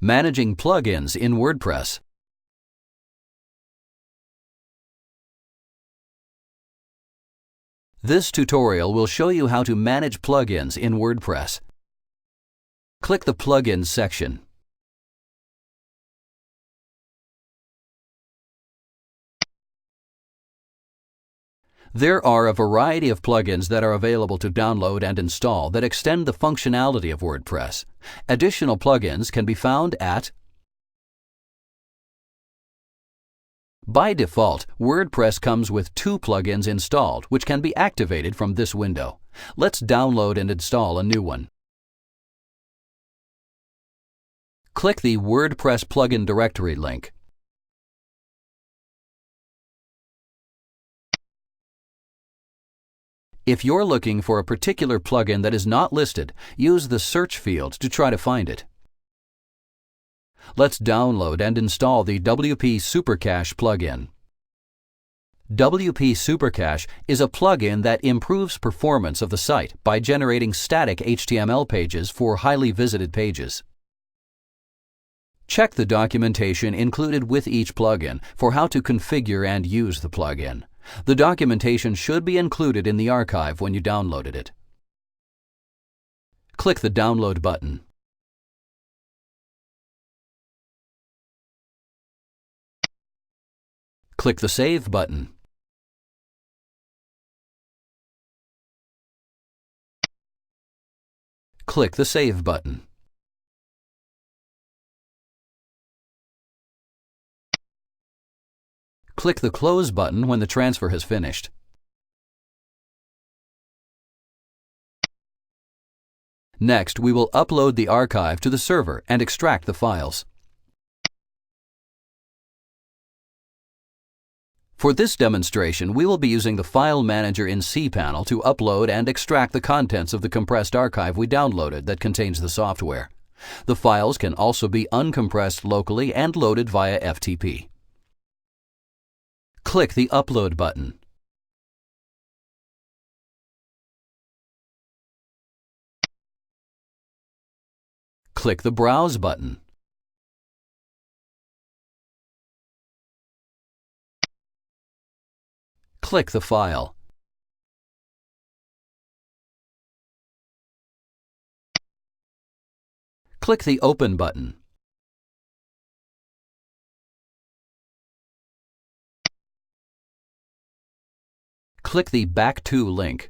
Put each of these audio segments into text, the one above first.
Managing plugins in WordPress. This tutorial will show you how to manage plugins in WordPress. Click the Plugins section. There are a variety of plugins that are available to download and install that extend the functionality of WordPress. Additional plugins can be found at. By default, WordPress comes with 2 plugins installed, which can be activated from this window. Let's download and install a new one. Click the WordPress plugin directory link. If you're looking for a particular plugin that is not listed, use the search field to try to find it. Let's download and install the WP Supercache plugin. WP Supercache is a plugin that improves performance of the site by generating static HTML pages for highly visited pages. Check the documentation included with each plugin for how to configure and use the plugin. The documentation should be included in the archive when you downloaded it. Click the Download button. Click the Save button. Click the Save button. Click the Close button when the transfer has finished. Next, we will upload the archive to the server and extract the files. For this demonstration, we will be using the File Manager in cPanel to upload and extract the contents of the compressed archive we downloaded that contains the software. The files can also be uncompressed locally and loaded via FTP. Click the Upload button. Click the Browse button. Click the file. Click the Open button. Click the Back to link.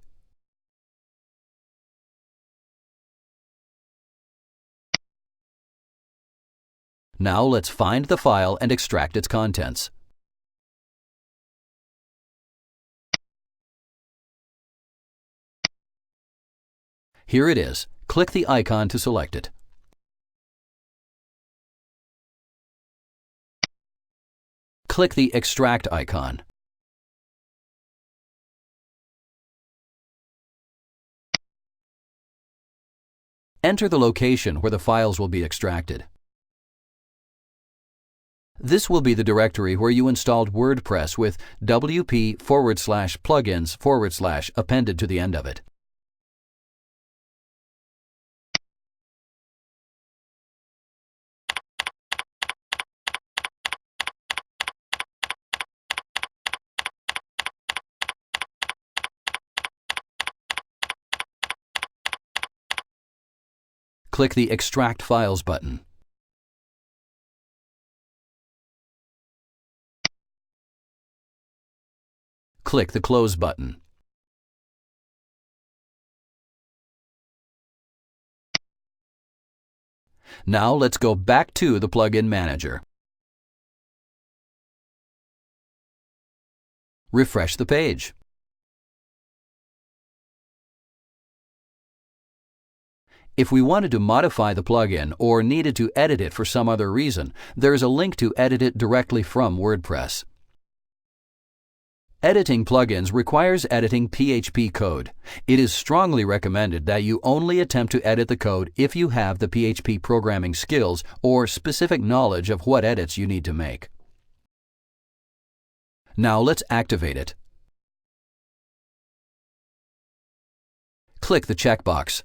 Now let's find the file and extract its contents. Here it is. Click the icon to select it. Click the Extract icon. Enter the location where the files will be extracted. This will be the directory where you installed WordPress with wp/plugins/ appended to the end of it. Click the Extract Files button. Click the Close button. Now let's go back to the Plugin Manager. Refresh the page. If we wanted to modify the plugin or needed to edit it for some other reason, there is a link to edit it directly from WordPress. Editing plugins requires editing PHP code. It is strongly recommended that you only attempt to edit the code if you have the PHP programming skills or specific knowledge of what edits you need to make. Now let's activate it. Click the checkbox.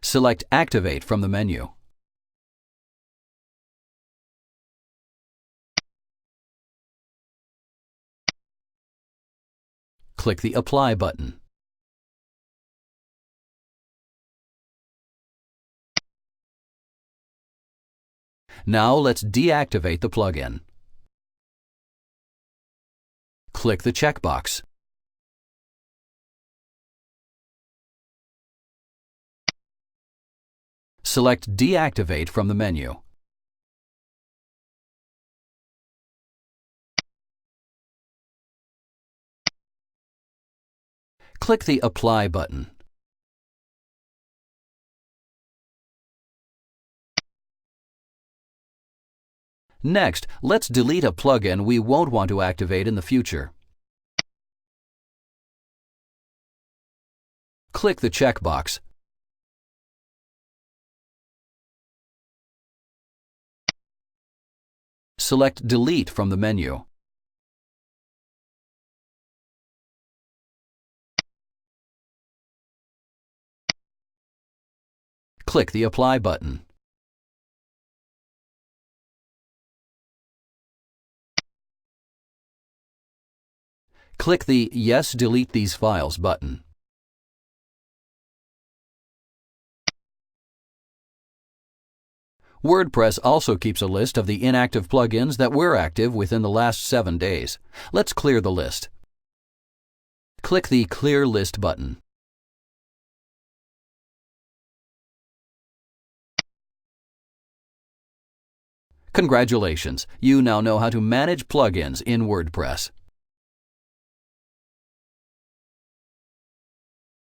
Select Activate from the menu. Click the Apply button. Now let's deactivate the plugin. Click the checkbox. Select Deactivate from the menu. Click the Apply button. Next, let's delete a plugin we won't want to activate in the future. Click the checkbox. Select Delete from the menu. Click the Apply button. Click the Yes, Delete these files button. WordPress also keeps a list of the inactive plugins that were active within the last 7 days. Let's clear the list. Click the Clear List button. Congratulations! You now know how to manage plugins in WordPress.